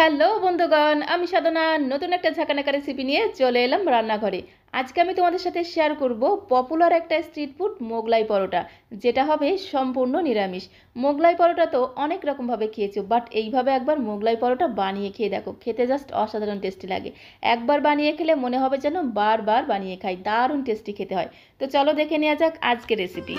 Hello বন্ধুগণ, আমি সাধনা নতুন একটা ঝাঁকানাকা রেসিপি নিয়ে চলে এলাম রান্নাঘরে। আজকে আমি তোমাদের সাথে শেয়ার করব পপুলার একটা স্ট্রিট ফুড মোগলাই পরোটা, যেটা হবে সম্পূর্ণ নিরামিষ। মোগলাই পরোটা তো অনেক রকমভাবে খেয়েছো, বাট এইভাবে একবার মোগলাই পরোটা বানিয়ে খেয়ে দেখো, খেতে জাস্ট অসাধারণ টেস্টি লাগে। একবার বানিয়ে খেলে মনে হবে যেন বারবার বানিয়ে খাই, দারুণ টেস্টি খেতে হয়। তো চলো দেখে নেওয়া যাক আজকের রেসিপি।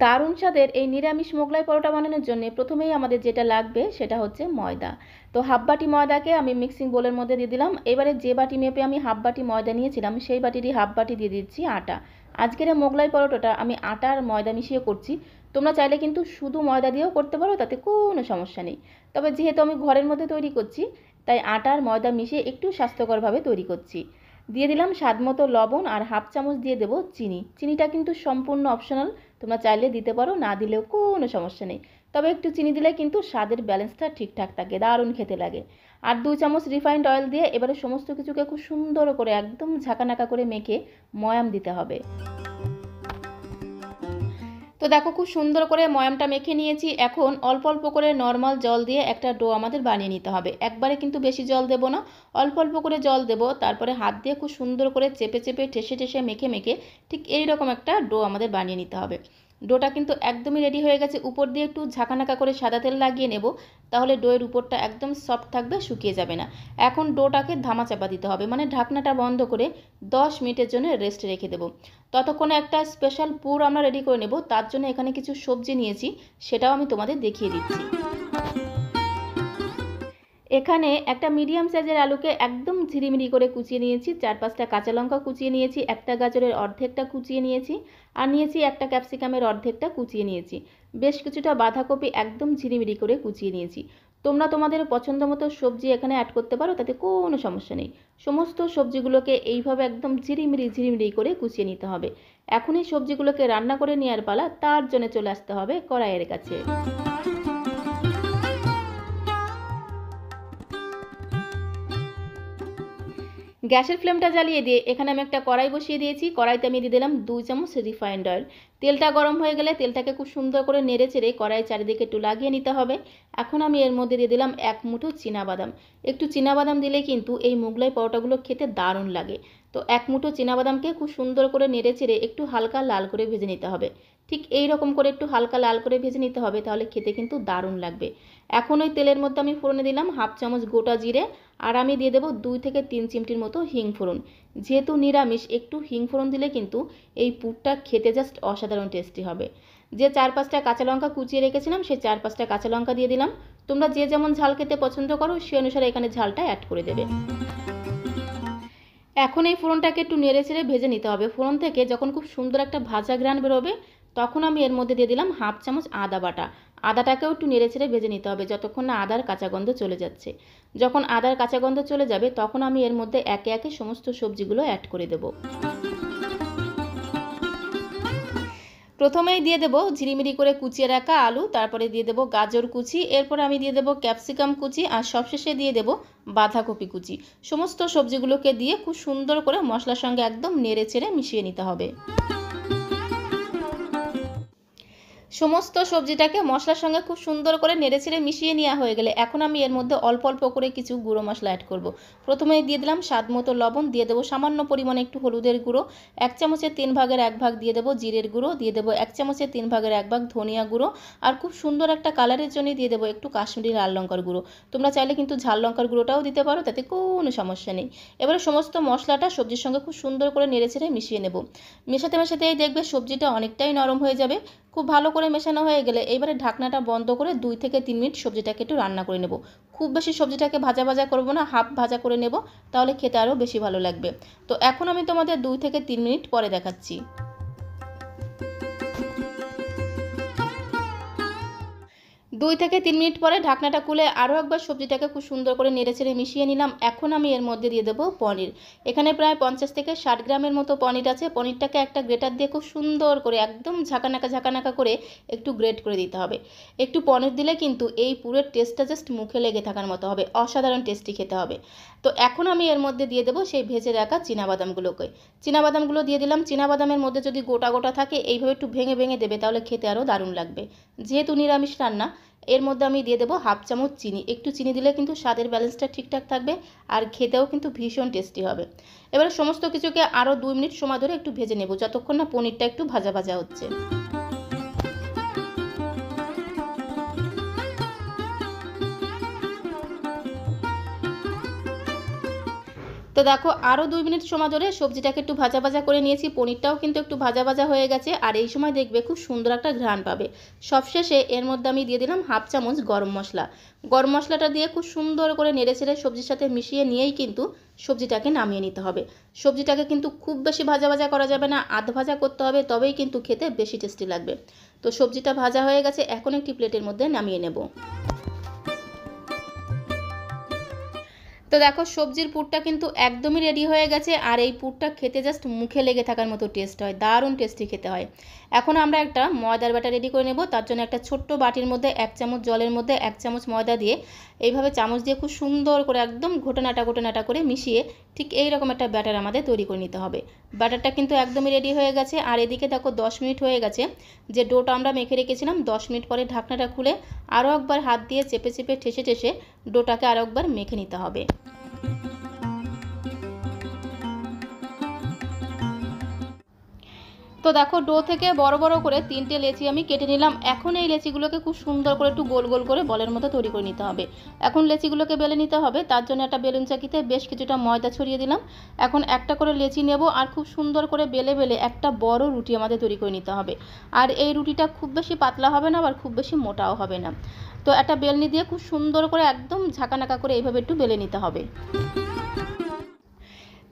দারুণ স্বাদের এই নিরামিষ মোগলাই পরোটা বানানোর জন্য প্রথমেই আমাদের যেটা লাগবে সেটা হচ্ছে ময়দা। তো হাফ বাটি ময়দাকে আমি মিক্সিং বোলের মধ্যে দিয়ে দিলাম। এবারে যে বাটি মেপে আমি হাফ বাটি ময়দা নিয়েছিলাম সেই বাটিরই হাফ বাটি দিয়ে দিচ্ছি আটা। আজকের এই মোগলাই পরোটাটা আমি আটা আর ময়দা মিশিয়ে করছি। তোমরা চাইলে কিন্তু শুধু ময়দা দিয়েও করতে পারো, তাতে কোনো সমস্যা নেই। তবে যেহেতু আমি ঘরের মধ্যে তৈরি করছি, তাই আটা আর ময়দা মিশিয়ে একটু স্বাস্থ্যকরভাবে তৈরি করছি। দিয়ে দিলাম স্বাদ মতো লবণ আর হাফ চামচ দিয়ে দেবো চিনি। চিনিটা কিন্তু সম্পূর্ণ অপশনাল, তোমরা চাইলে দিতে পারো, না দিলেও কোনো সমস্যা নেই। তবে একটু চিনি দিলে কিন্তু স্বাদের ব্যালেন্সটা ঠিকঠাক থাকে, দারুণ খেতে লাগে। আর 2 চামচ রিফাইন্ড অয়েল দিয়ে এবারে সমস্ত কিছুকে খুব সুন্দর করে একদম ঝাঁকানাকা করে মেখে ময়াম দিতে হবে। তো দেখো খুব সুন্দর করে ময়ামটা মেখে নিয়েছি। এখন অল্প অল্প করে নর্মাল জল দিয়ে একটা ডো আমাদের বানিয়ে নিতে হবে। একবারে কিন্তু বেশি জল দেবো না, অল্প অল্প করে জল দেবো। তারপরে হাত দিয়ে খুব সুন্দর করে চেপে চেপে ঠেসে ঠেসে মেখে মেখে ঠিক এই রকম একটা ডো আমাদের বানিয়ে নিতে হবে। ডোটা কিন্তু একদমই রেডি হয়ে গেছে। উপর দিয়ে একটু ঝাঁকানাকা করে সাদা তেল লাগিয়ে নেব, তাহলে ডোয়ের উপরটা একদম সফট থাকবে, শুকিয়ে যাবে না। এখন ডোটাকে ধামা চাপা দিতে হবে, মানে ঢাকনাটা বন্ধ করে 10 মিনিটের জন্য রেস্টে রেখে দেবো। ততক্ষণে একটা স্পেশাল পুর আমরা রেডি করে নেব। তার জন্য এখানে কিছু সবজি নিয়েছি, সেটাও আমি তোমাদের দেখিয়ে দিচ্ছি। এখানে একটা মিডিয়াম সাইজের আলুকে একদম ঝিরিমিরি করে কুচিয়ে নিয়েছি, 4-5টা কাঁচা লঙ্কা কুচিয়ে নিয়েছি, একটা গাজরের অর্ধেকটা কুচিয়ে নিয়েছি, আর নিয়েছি একটা ক্যাপসিকামের অর্ধেকটা কুচিয়ে নিয়েছি। বেশ কিছুটা বাঁধাকপি একদম ঝিরিমিরি করে কুচিয়ে নিয়েছি। তোমরা তোমাদের পছন্দ মতো সবজি এখানে অ্যাড করতে পারো, তাতে কোনো সমস্যা নেই। সমস্ত সবজিগুলোকে এইভাবে একদম ঝিরিমিরি ঝিরিমিরি করে কুচিয়ে নিতে হবে। এখন এই সবজিগুলোকে রান্না করে নেওয়ার পালা, তার জন্য চলে আসতে হবে কড়াইয়ের কাছে। গ্যাসের ফ্লেমটা জ্বালিয়ে দিয়ে এখানে আমি একটা কড়াই বসিয়ে দিয়েছি। কড়াইতে আমি দিয়ে দিলাম 2 চামচ রিফাইন্ড অয়েল। তেলটা গরম হয়ে গেলে তেলটাকে খুব সুন্দর করে নেড়ে চেড়ে কড়াই চারিদিকে একটু লাগিয়ে নিতে হবে। এখন আমি এর মধ্যে দিয়ে দিলাম 1 মুঠো চীনাবাদাম। একটু চীনাবাদাম দিলে কিন্তু এই মোগলাই পরোটাগুলো খেতে দারুণ লাগে। তো 1 মুঠো চীনাবাদামকে খুব সুন্দর করে নেড়ে চেড়ে একটু হালকা লাল করে ভেজে নিতে হবে। ঠিক এই রকম করে একটু হালকা লাল করে ভেজে নিতে হবে, তাহলে খেতে কিন্তু দারুণ লাগবে। এখন ওই তেলের মধ্যে আমি ফোড়নে দিলাম হাফ চামচ গোটা জিরে, আর আমি দিয়ে দেবো 2 থেকে 3 চিমটির মতো হিং ফোড়ন। যেহেতু নিরামিষ, একটু হিং ফোড়ন দিলে কিন্তু এই পুরটা খেতে জাস্ট অসাধারণ টেস্টি হবে। যে 4-5টা কাঁচা লঙ্কা কুচিয়ে রেখেছিলাম, সেই 4-5টা কাঁচা লঙ্কা দিয়ে দিলাম। তোমরা যে যেমন ঝাল খেতে পছন্দ করো সে অনুসারে এখানে ঝালটা অ্যাড করে দেবে। এখন এই ফোড়নটাকে একটু নেড়ে চেড়ে ভেজে নিতে হবে। ফোড়ন থেকে যখন খুব সুন্দর একটা ভাজা ঘ্রাণ বেরোবে, তখন আমি এর মধ্যে দিয়ে দিলাম হাফ চামচ আদা বাটা। আদাটাকেও একটু নেড়ে চেড়ে ভেজে নিতে হবে যতক্ষণ না আদার কাঁচা গন্ধ চলে যাচ্ছে। যখন আদার কাঁচা গন্ধ চলে যাবে, তখন আমি এর মধ্যে একে একে সমস্ত সবজিগুলো অ্যাড করে দেবো। প্রথমেই দিয়ে দেবো ঝিরিমিরি করে কুচিয়ে রাখা আলু, তারপরে দিয়ে দেবো গাজর কুচি, এরপর আমি দিয়ে দেবো ক্যাপসিকাম কুচি, আর সবশেষে দিয়ে দেবো বাঁধাকপি কুচি। সমস্ত সবজিগুলোকে দিয়ে খুব সুন্দর করে মশলার সঙ্গে একদম নেড়ে চেড়ে মিশিয়ে নিতে হবে। সমস্ত সবজিটাকে মশলার সঙ্গে খুব সুন্দর করে নেড়েচেড়ে মিশিয়ে নেওয়া হয়ে গেলে, এখন আমি এর মধ্যে অল্প অল্প করে কিছু গুঁড়ো মশলা অ্যাড করব। প্রথমে দিয়ে দিলাম স্বাদ মতো লবণ, দিয়ে দেবো সামান্য পরিমাণে একটু হলুদের গুঁড়ো, 1 চামচের 3/1 দিয়ে দেবো জিরের গুঁড়ো, দিয়ে দেবো 1 চামচের 3/1 ধনিয়া গুঁড়ো, আর খুব সুন্দর একটা কালারের জন্য দিয়ে দেবো একটু কাশ্মীরি লাল লঙ্কার গুঁড়ো। তোমরা চাইলে কিন্তু ঝাল লঙ্কার গুঁড়োটাও দিতে পারো, তাতে কোনো সমস্যা নেই। এবারে সমস্ত মশলাটা সবজির সঙ্গে খুব সুন্দর করে নেড়েচেড়ে মিশিয়ে নেব। মেশাতে মেশাতেই দেখবে সবজিটা অনেকটাই নরম হয়ে যাবে। খুব ভালো করে মেশানো হয়ে গেলে এবারে ঢাকনাটা বন্ধ করে 2 থেকে 3 মিনিট সবজিটাকে একটু রান্না করে নেব। খুব বেশি সবজিটাকে ভাজা ভাজা করব না, হাফ ভাজা করে নেব, তাহলে খেতে আরও বেশি ভালো লাগবে। তো এখন আমি তোমাদের 2 থেকে 3 মিনিট পরে দেখাচ্ছি। 2 থেকে 3 মিনিট পরে ঢাকনাটা খুলে আরও একবার সবজিটাকে খুব সুন্দর করে নেড়েচেড়ে মিশিয়ে নিলাম। এখন আমি এর মধ্যে দিয়ে দেবো পনির। এখানে প্রায় 50 থেকে 60 গ্রামের মতো পনির আছে। পনিরটাকে একটা গ্রেটার দিয়ে খুব সুন্দর করে একদম ঝাঁকানাকা ঝাঁকানাকা করে একটু গ্রেট করে দিতে হবে। একটু পনির দিলে কিন্তু এই পুরের টেস্টটা জাস্ট মুখে লেগে থাকার মতো হবে, অসাধারণ টেস্টি খেতে হবে। তো এখন আমি এর মধ্যে দিয়ে দেবো সেই ভেজে রাখা চীনাবাদামগুলোকে। চীনাবাদামগুলো দিয়ে দিলাম। চীনাবাদামের মধ্যে যদি গোটা গোটা থাকে এইভাবে একটু ভেঙে ভেঙে দেবে, তাহলে খেতে আরও দারুণ লাগবে। যেহেতু নিরামিষ রান্না, এর মধ্যে আমি দিয়ে দেবো হাফ চামচ চিনি। একটু চিনি দিলে কিন্তু স্বাদের ব্যালেন্সটা ঠিকঠাক থাকবে আর খেতেও কিন্তু ভীষণ টেস্টি হবে। এবারে সমস্ত কিছুকে আরও 2 মিনিট সময় ধরে একটু ভেজে নেব, যতক্ষণ না পনিরটা একটু ভাজা ভাজা হচ্ছে। তো দেখো আরও 2 মিনিট সময় ধরে সবজিটাকে একটু ভাজা ভাজা করে নিয়েছি, পনিরটাও কিন্তু একটু ভাজা ভাজা হয়ে গেছে। আর এই সময় দেখবে খুব সুন্দর একটা ঘ্রাণ পাবে। সবশেষে এর মধ্যে আমি দিয়ে দিলাম হাফ চামচ গরম মশলা। গরম মশলাটা দিয়ে খুব সুন্দর করে নেড়েচেড়ে সবজির সাথে মিশিয়ে নিয়েই কিন্তু সবজিটাকে নামিয়ে নিতে হবে। সবজিটাকে কিন্তু খুব বেশি ভাজা ভাজা করা যাবে না, আধ ভাজা করতে হবে, তবেই কিন্তু খেতে বেশি টেস্টি লাগবে। তো সবজিটা ভাজা হয়ে গেছে, এখন একটি প্লেটের মধ্যে নামিয়ে নেব। তো দেখো সবজির পুরটা কিন্তু একদমই রেডি হয়ে গেছে। আর এই পুরটা খেতে জাস্ট মুখে লেগে থাকার মতো টেস্ট হয়, দারুণ টেস্টি খেতে হয়। এখন আমরা একটা ময়দার ব্যাটার রেডি করে নেব। তার জন্য একটা ছোট্ট বাটির মধ্যে 1 চামচ জলের মধ্যে 1 চামচ ময়দা দিয়ে এইভাবে চামচ দিয়ে খুব সুন্দর করে একদম ঘোটানাটা করে মিশিয়ে ঠিক এই রকম একটা ব্যাটার আমাদের তৈরি করে নিতে হবে। ব্যাটারটা কিন্তু একদমই রেডি হয়ে গেছে। আর এদিকে দেখো 10 মিনিট হয়ে গেছে। যে ডোটা আমরা মেখে রেখেছিলাম, 10 মিনিট পরে ঢাকনাটা খুলে আরও একবার হাত দিয়ে চেপে চেপে ঠেসে ঠেসে ডোটাকে আরও একবার মেখে নিতে হবে। তো দেখো ডো থেকে বড় বড় করে 3টে লেচি আমি কেটে নিলাম। এখন এই লেচিগুলোকে খুব সুন্দর করে একটু গোল গোল করে বলের মতো তৈরি করে নিতে হবে। এখন লেচিগুলোকে বেলে নিতে হবে। তার জন্য একটা বেলুন চাকিতে বেশ কিছুটা ময়দা ছড়িয়ে দিলাম। এখন একটা করে লেচি নেব আর খুব সুন্দর করে বেলে বেলে একটা বড় রুটি আমাদের তৈরি করে নিতে হবে। আর এই রুটিটা খুব বেশি পাতলা হবে না, আবার খুব বেশি মোটাও হবে না। তো একটা বেলনি দিয়ে খুব সুন্দর করে একদম ঝাঁকানাকা করে এইভাবে একটু বেলে নিতে হবে।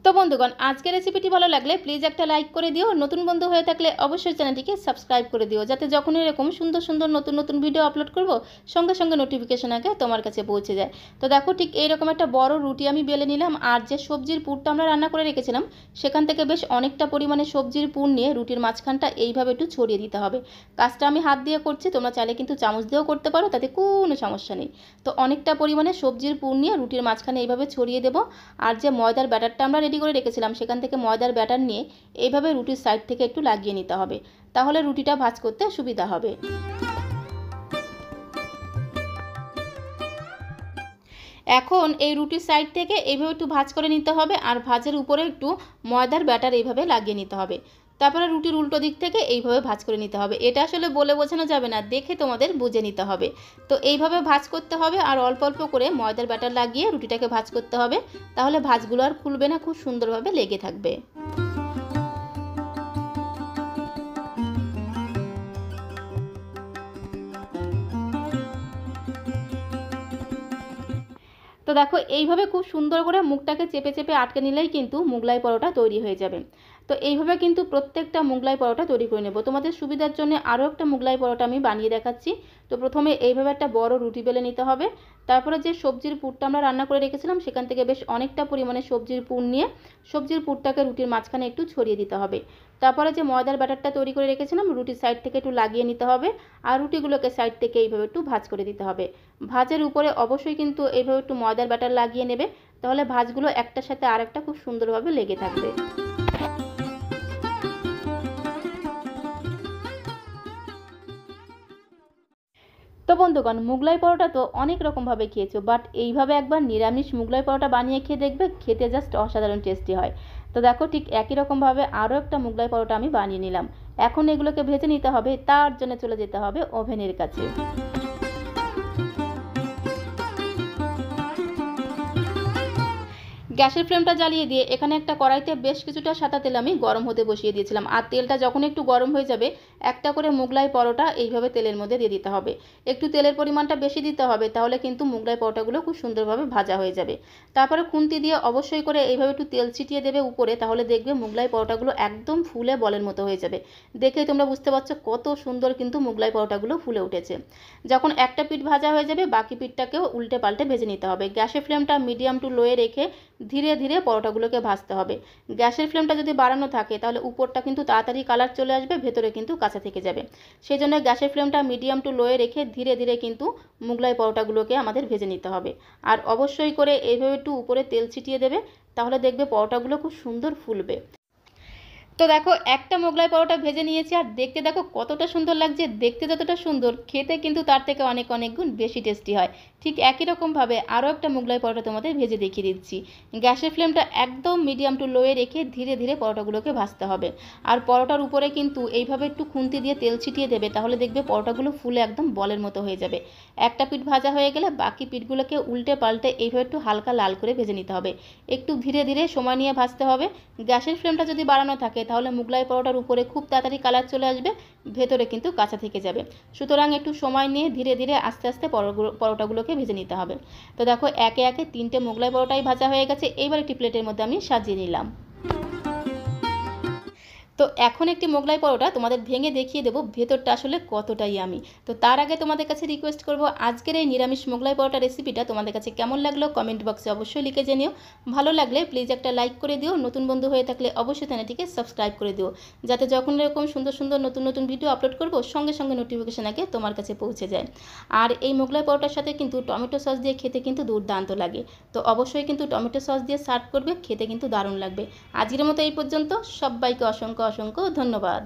তো বন্ধুগণ, আজকের রেসিপিটি ভালো লাগলে প্লিজ একটা লাইক করে দিও। নতুন বন্ধু হয়ে থাকলে অবশ্যই চ্যানেলটিকে সাবস্ক্রাইব করে দিও, যাতে যখন এরকম সুন্দর সুন্দর নতুন নতুন ভিডিও আপলোড করব সঙ্গে সঙ্গে নোটিফিকেশন আগে তোমার কাছে পৌঁছে যায়। তো দেখো ঠিক এইরকম একটা বড় রুটি আমি বেলে নিলাম। আর যে সবজির পুরটা আমরা রান্না করে রেখেছিলাম সেখান থেকে বেশ অনেকটা পরিমাণে সবজির পুর নিয়ে রুটির মাঝখানটা এইভাবে একটু ছড়িয়ে দিতে হবে। কাজটা আমি হাত দিয়ে করছি, তোমরা চাইলে কিন্তু চামচ দিয়েও করতে পারো, তাতে কোনো সমস্যা নেই। তো অনেকটা পরিমাণে সবজির পুর নিয়ে রুটির মাঝখানে এইভাবে ছড়িয়ে দেবো। আর যে ময়দার ব্যাটারটা আমরা রেডি করে রেখেছিলাম সেখান থেকে ময়দার ব্যাটার নিয়ে এইভাবে রুটির সাইড থেকে একটু লাগিয়ে নিতে হবে, তাহলে রুটিটা ভাঁজ করতে সুবিধা হবে। এখন এই রুটির সাইড থেকে এইভাবে একটু ভাঁজ করে নিতে হবে আর ভাঁজের উপরে একটু ময়দার ব্যাটার এইভাবে লাগিয়ে নিতে হবে। তারপরে রুটির উল্টো দিক থেকে এইভাবে ভাঁজ করে নিতে হবে। এটা আসলে বলে বোঝানো যাবে না, দেখে তোমাদের বুঝে নিতে হবে। তো এইভাবে ভাঁজ করতে হবে আর অল্প অল্প করে ময়দার ব্যাটার লাগিয়ে রুটিটাকে ভাঁজ করতে হবে, তাহলে ভাঁজগুলো আর খুলবে না, খুব সুন্দরভাবে লেগে থাকবে। তো দেখো এইভাবে খুব সুন্দর করে মুখটাকে চেপে চেপে আটকে নিলেই কিন্তু মুগলাই পরোটা তৈরি হয়ে যাবে। তো এইভাবে কিন্তু প্রত্যেকটা মুগলাই পরোটা তৈরি করে নেব। তোমাদের সুবিধার জন্য আরও একটা মুগলাই পরোটা আমি বানিয়ে দেখাচ্ছি। তো প্রথমে এইভাবে একটা বড় রুটি বেলে নিতে হবে। তারপরে যে সবজির পুরটা আমরা রান্না করে রেখেছিলাম সেখান থেকে বেশ অনেকটা পরিমাণে সবজির পুর নিয়ে সবজির পুরটাকে রুটির মাঝখানে একটু ছড়িয়ে দিতে হবে। তারপরে যে ময়দার ব্যাটারটা তৈরি করে রেখেছিলাম রুটির সাইড থেকে একটু লাগিয়ে নিতে হবে আর রুটিগুলোকে সাইড থেকে এইভাবে একটু ভাঁজ করে দিতে হবে। ভাঁজের উপরে অবশ্যই কিন্তু এইভাবে একটু ময়দার ব্যাটার লাগিয়ে নেবে, তাহলে ভাঁজগুলো একটার সাথে আরেকটা খুব সুন্দরভাবে লেগে থাকবে। তো বন্ধুগণ, মুগলাই পরোটা তো অনেক রকমভাবে খেয়েছো, বাট এইভাবে একবার নিরামিষ মুগলাই পরোটা বানিয়ে খেয়ে দেখবে, খেতে জাস্ট অসাধারণ টেস্টি হয়। তো দেখো ঠিক একই রকমভাবে আরও একটা মুগলাই পরোটা আমি বানিয়ে নিলাম। এখন এগুলোকে ভেজে নিতে হবে, তার জন্য চলে যেতে হবে ওভেনের কাছে। গ্যাসের ফ্লেমটা জ্বালিয়ে দিয়ে এখানে একটা কড়াইতে বেশ কিছুটা সাদা তেল আমি গরম হতে বসিয়ে দিয়েছিলাম। আর তেলটা যখন একটু গরম হয়ে যাবে একটা করে মুগলাই পরোটা এইভাবে তেলের মধ্যে দিয়ে দিতে হবে। একটু তেলের পরিমাণটা বেশি দিতে হবে, তাহলে কিন্তু মুগলাই পরোটাগুলো খুব সুন্দরভাবে ভাজা হয়ে যাবে। তারপরে খুন্তি দিয়ে অবশ্যই করে এইভাবে একটু তেল ছিটিয়ে দেবে উপরে, তাহলে দেখবে মুগলাই পরোটাগুলো একদম ফুলে বলের মতো হয়ে যাবে। দেখেই তোমরা বুঝতে পারছো কত সুন্দর কিন্তু মুগলাই পরোটাগুলো ফুলে উঠেছে। যখন একটা পিঠ ভাজা হয়ে যাবে বাকি পিঠটাকেও উল্টে পাল্টে ভেজে নিতে হবে। গ্যাসের ফ্লেমটা মিডিয়াম টু লোয়ে রেখে ধীরে ধীরে পরোটাগুলোকে ভাজতে হবে। গ্যাসের ফ্লেমটা যদি বাড়ানো থাকে তাহলে উপরটা কিন্তু তাড়াতাড়ি কালার চলে আসবে, ভেতরে কিন্তু কাঁচা থেকে যাবে। সেই জন্য গ্যাসের ফ্লেমটা মিডিয়াম টু লোয়ে রেখে ধীরে ধীরে কিন্তু মুগলাই পরোটাগুলোকে আমাদের ভেজে নিতে হবে। আর অবশ্যই করে এইভাবে একটু উপরে তেল ছিটিয়ে দেবে, তাহলে দেখবে পরোটাগুলো খুব সুন্দর ফুলবে। তো দেখো একটা মোগলাই পরোটা ভেজে নিয়েছি, আর দেখতে দেখো কতটা সুন্দর লাগছে। দেখতে যতটা সুন্দর, খেতে কিন্তু তার থেকে অনেক অনেক গুণ বেশি টেস্টি হয়। ঠিক একই রকমভাবে আরও একটা মোগলাই পরোটা তোমাদের ভেজে দেখিয়ে দিচ্ছি। গ্যাসের ফ্লেমটা একদম মিডিয়াম টু লোয়ে রেখে ধীরে ধীরে পরোটাগুলোকে ভাজতে হবে। আর পরোটার উপরে কিন্তু এইভাবে একটু খুন্তি দিয়ে তেল ছিটিয়ে দেবে, তাহলে দেখবে পরোটাগুলো ফুলে একদম বলের মতো হয়ে যাবে। একটা পিঠ ভাজা হয়ে গেলে বাকি পিঠগুলোকে উল্টে পাল্টে এইভাবে একটু হালকা লাল করে ভেজে নিতে হবে। একটু ধীরে ধীরে সময় নিয়ে ভাজতে হবে। গ্যাসের ফ্লেমটা যদি বাড়ানো থাকে তাহলে মোগলাই পরোটার উপরে খুব তাড়াতাড়ি কালার চলে আসবে, ভেতরে কিন্তু কাঁচা থেকে যাবে। সুতরাং একটু সময় নিয়ে ধীরে ধীরে আস্তে আস্তে পরোটাগুলোকে ভেজে নিতে হবে। তো দেখো একে একে 3টে মোগলাই পরোটাই ভাজা হয়ে গেছে। এইবার একটি প্লেটের মধ্যে আমি সাজিয়ে নিলাম। তো এখন একটি মোগলাই পরোটা তোমাদের ভেঙে দেখিয়ে দেবো ভেতরটা আসলে কতটাই আমি। তো তার আগে তোমাদের কাছে রিকোয়েস্ট করব, আজকের এই নিরামিষ মোগলাই পরোটা রেসিপিটা তোমাদের কাছে কেমন লাগলো কমেন্ট বক্সে অবশ্যই লিখে জানিও। ভালো লাগলে প্লিজ একটা লাইক করে দিও, নতুন বন্ধু হয়ে থাকলে অবশ্যই চ্যানেলটিকে সাবস্ক্রাইব করে দিও, যাতে যখন এরকম সুন্দর সুন্দর নতুন নতুন ভিডিও আপলোড করব সঙ্গে সঙ্গে নোটিফিকেশন আগে তোমার কাছে পৌঁছে যায়। আর এই মোগলাই পরোটার সাথে কিন্তু টমেটো সস দিয়ে খেতে কিন্তু দুর্দান্ত লাগে। তো অবশ্যই কিন্তু টমেটো সস দিয়ে সার্ভ করবে, খেতে কিন্তু দারুণ লাগবে। আজকের মতো এই পর্যন্ত, সবাইকে অসংখ্য অসংখ্য ধন্যবাদ।